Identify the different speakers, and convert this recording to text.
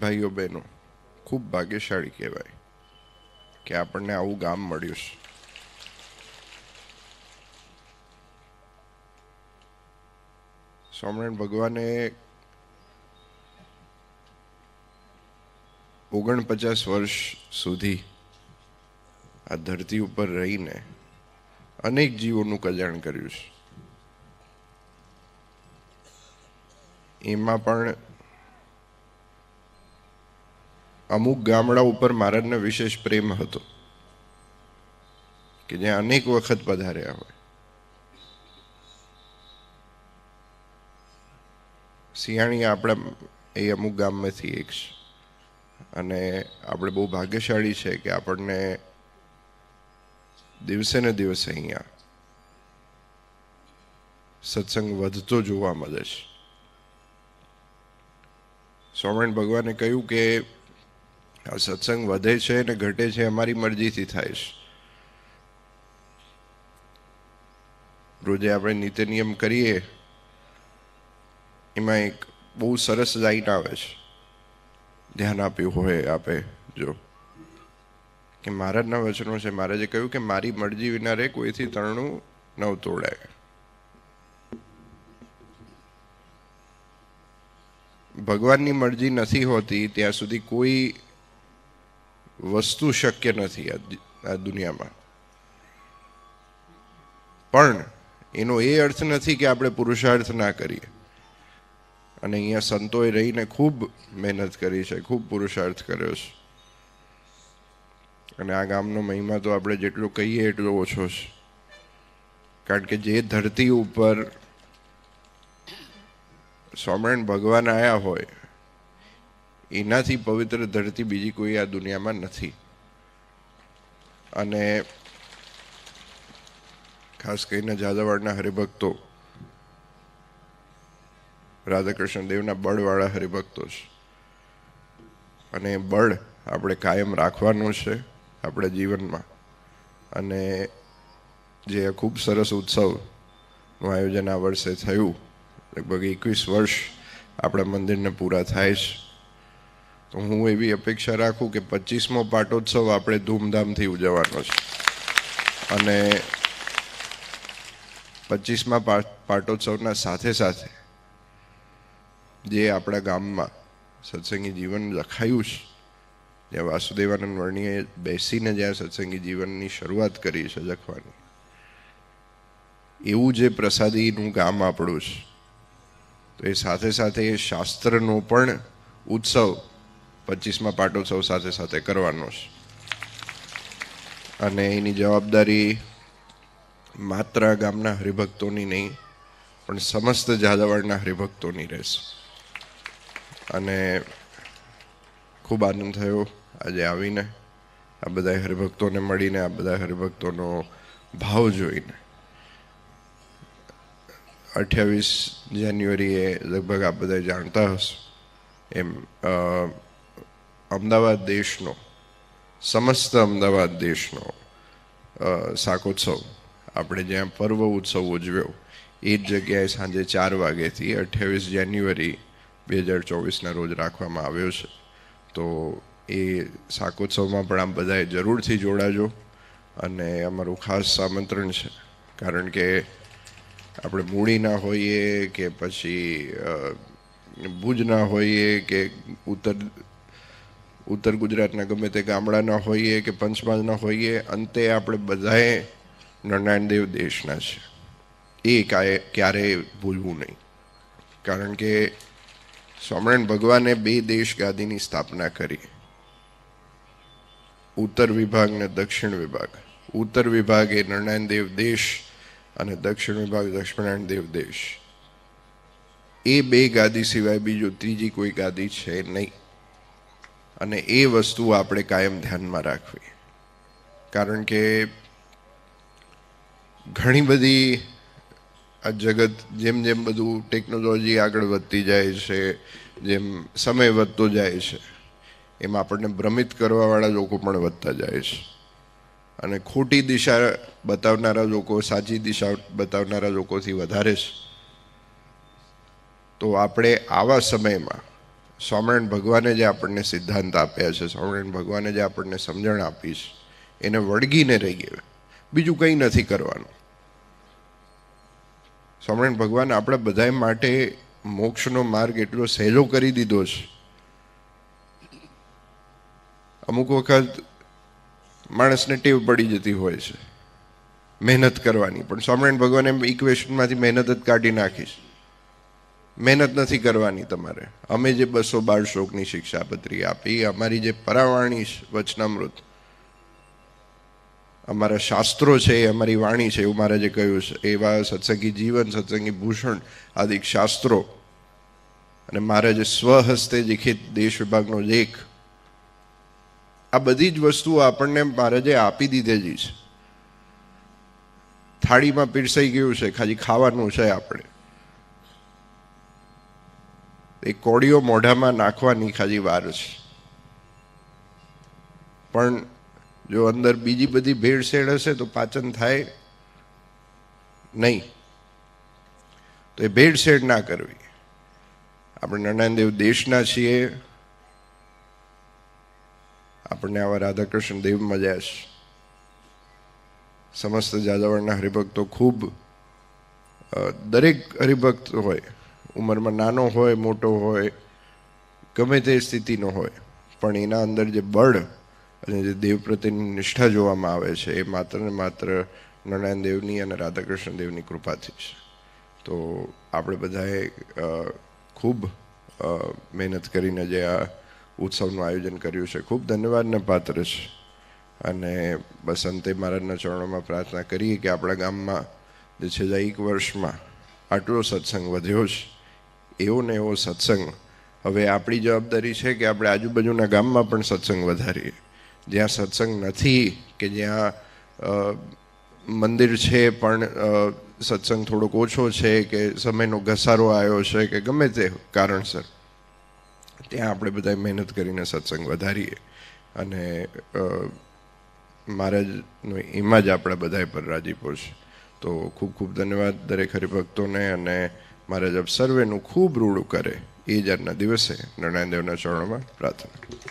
Speaker 1: ભાઈઓ બહેનો, ખૂબ ભાગ્યશાળી કહેવાય કે આપણને આવું ગામ મળ્યું છે. સ્વામિનારાયણ ભગવાને 49 વર્ષ સુધી આ ધરતી ઉપર રહીને અનેક જીવોનું કલ્યાણ કર્યું છે. એમાં પણ અમુક ગામડા ઉપર મહારાજને વિશેષ પ્રેમ હતો કે જ્યાં અનેક વખત પધાર્યા હોય. સિયાણી આપણા એ અમુક ગામમાંથી એક છે અને આપણે બહુ ભાગ્યશાળી છે કે આપણને દિવસે ને દિવસે અહીંયા સત્સંગ વધતો જોવા મળે છે. સ્વામિનારાયણ ભગવાને કહ્યું કે આ સત્સંગ વધે છે ને ઘટે છે અમારી મરજીથી થાય છે. રોજે આપણે નીતિ નિયમ કરીએ એમાં એક બહુ સરસ લાઈન આવે છે, ધ્યાન આપ્યું હોય આપે જો, કે મહારાજના વચનો છે. મહારાજે કહ્યું કે મારી મરજી વિના રે કોઈથી તરણું ન તોડાય. ભગવાનની મરજી નથી હોતી ત્યાં સુધી કોઈ વસ્તુ શક્ય નથી આ દુનિયામાં. પણ એનો એ અર્થ નથી કે આપણે પુરુષાર્થ ના કરીએ. અને અહીંયા સંતોએ રહીને ખૂબ મહેનત કરી છે, ખૂબ પુરુષાર્થ કર્યો છે. અને આ ગામનો મહિમા તો આપણે જેટલો કહીએ એટલો ઓછો છે. કારણ કે જે ધરતી ઉપર સ્વામિનારાયણ ભગવાન આવ્યા હોય એનાથી પવિત્ર ધરતી બીજી કોઈ આ દુનિયામાં નથી. અને ખાસ કરીને ઝાલાવાડના હરિભક્તો રાધાકૃષ્ણ દેવના બળવાળા હરિભક્તો છે. અને બળ આપણે કાયમ રાખવાનું છે આપણા જીવનમાં. અને જે ખૂબ સરસ ઉત્સવનું આયોજન આ વર્ષે થયું, લગભગ 21 વર્ષ આપણા મંદિરને પૂરા થાય છે. તો હું એવી અપેક્ષા રાખું કે 25મો પાટોત્સવ આપણે ધૂમધામથી ઉજવવાનો છે. અને 25મા પાટોત્સવના સાથે સાથે જે આપણા ગામમાં સત્સંગી જીવન લખાયું છે, જ્યાં વાસુદેવાનંદ વર્ણીએ બેસીને જ્યાં સત્સંગી જીવનની શરૂઆત કરી છે લખવાની, એવું જે પ્રસાદીનું ગામ આપણું છે, તો એ સાથે સાથે એ શાસ્ત્રનો પણ ઉત્સવ 25મા પાટોત્સવ સાથે સાથે કરવાનો છે. અને એની જવાબદારી માત્ર ગામના હરિભક્તોની નહીં પણ સમસ્ત ઝાલાવાડના હરિભક્તોની રહેશે. અને ખૂબ આનંદ થયો આજે આવીને આ બધા હરિભક્તોને મળીને, આ બધા હરિભક્તોનો ભાવ જોઈને. 28 જાન્યુઆરીએ લગભગ આપ બધા જાણતા હશો એમ અમદાવાદ દેશનો, સમસ્ત અમદાવાદ દેશનો શાકોત્સવ આપણે જ્યાં પર્વ ઉત્સવ ઉજવ્યો એ જ જગ્યાએ સાંજે 4 વાગ્યાથી 28 જાન્યુઆરી 2024ના રોજ રાખવામાં આવ્યો છે. તો એ શાકોત્સવમાં પણ આપ બધાએ જરૂરથી જોડાજો. અને અમારું ખાસ આમંત્રણ છે, કારણ કે આપણે મૂળીના હોઈએ કે પછી ભુજના હોઈએ કે ઉત્તર ગુજરાતના ગમે તે ગામડાના હોઈએ કે પંચમહાલના હોઈએ, અંતે આપણે બધાએ નરનારાયણ દેવ દેશના છે. એ ક્યારેય ભૂલવું નહીં. કારણ કે સ્વામિનારાયણ ભગવાને 2 દેશ ગાદીની સ્થાપના કરી, ઉત્તર વિભાગ ને દક્ષિણ વિભાગ. ઉત્તર વિભાગ એ નરનારાયણ દેવ દેશ અને દક્ષિણ વિભાગ લક્ષ્મીનારાયણ દેવ દેશ. એ 2 ગાદી સિવાય બીજું ત્રીજી કોઈ ગાદી છે નહીં. અને એ વસ્તુ આપણે કાયમ ધ્યાનમાં રાખવી. કારણ કે ઘણી બધી આ જગત જેમ જેમ બધું ટેકનોલોજી આગળ વધતી જાય છે, જેમ સમય વધતો જાય છે, એમાં આપણને ભ્રમિત કરવાવાળા લોકો પણ વધતા જાય છે. અને ખોટી દિશા બતાવનારા લોકો સાચી દિશા બતાવનારા લોકોથી વધારે છે. તો આપણે આવા સમયમાં સ્વામિનારાયણ ભગવાને જે આપણને સિદ્ધાંત આપ્યા છે, સ્વામિનારાયણ ભગવાને જે આપણને સમજણ આપી છે, એને વળગીને રહીએ, બીજું કંઈ નથી કરવાનું. સ્વામિનારાયણ ભગવાન આપણા બધા માટે મોક્ષનો માર્ગ એટલો સહેલો કરી દીધો છે. અમુક વખત માણસને ટેવ પડી જતી હોય છે મહેનત કરવાની, પણ સ્વામિનારાયણ ભગવાન એમ ઇક્વેશનમાંથી મહેનત જ કાઢી નાખીશ. મહેનત નથી કરવાની તમારે. અમે જે 212 શ્લોકની શિક્ષાપત્રી આપી, અમારી જે પરાવાણી વચનામૃત, અમારા શાસ્ત્રો છે, અમારી વાણી છે, એવું મહારાજે કહ્યું છે. એવા સત્સંગી જીવન, સત્સંગી ભૂષણ આદિ શાસ્ત્રો અને મહારાજે સ્વહસ્તે લિખિત દેશ વિભાગનો લેખ, આ બધી જ વસ્તુઓ આપણને મહારાજે આપી દીધેલી છે. થાળીમાં પીરસાઈ ગયું છે, ખાલી ખાવાનું છે. આપણે એ કોળીઓ મોઢામાં નાખવાની ખાલી વાર છે. પણ જો અંદર બીજી બધી ભેળસેળ હશે તો પાચન થાય નહીં. તો એ ભેળસેળ ના કરવી. આપણે નરનારાયણ દેવ દેશના છીએ, આપણને આવા રાધાકૃષ્ણ દેવ મળ્યા છે. સમસ્ત જાદવના હરિભક્તો ખૂબ, દરેક હરિભક્ત હોય, ઉંમરમાં નાનો હોય, મોટો હોય, ગમે તે સ્થિતિનો હોય, પણ એના અંદર જે બળ અને જે દેવ પ્રત્યેની નિષ્ઠા જોવામાં આવે છે, એ માત્ર ને માત્ર નરનારાયણ દેવની અને રાધાકૃષ્ણ દેવની કૃપાથી છે. તો આપણે બધાએ ખૂબ મહેનત કરીને જે આ ઉત્સવનું આયોજન કર્યું છે, ખૂબ ધન્યવાદને પાત્ર છે. અને બસ અંતે મહારાજના ચરણોમાં પ્રાર્થના કરીએ કે આપણા ગામમાં જે છેલ્લા 1 વર્ષમાં આટલો સત્સંગ વધ્યો છે, એવો ને એવો સત્સંગ હવે આપણી જવાબદારી છે કે આપણે આજુબાજુના ગામમાં પણ સત્સંગ વધારીએ. જ્યાં સત્સંગ નથી, કે જ્યાં મંદિર છે પણ સત્સંગ થોડોક ઓછો છે, કે સમયનો ઘસારો આવ્યો છે, કે ગમે તે કારણસર, ત્યાં આપણે બધા મહેનત કરીને સત્સંગ વધારીએ. અને મહારાજનો એમાં જ આપણા બધા પર રાજીપો છે. તો ખૂબ ખૂબ ધન્યવાદ દરેક હરિભક્તોને. અને મહારાજ આપ સર્વેનું ખૂબ રૂડું કરે, એ જ આજના દિવસે નરનારાયણ દેવના ચરણોમાં પ્રાર્થના.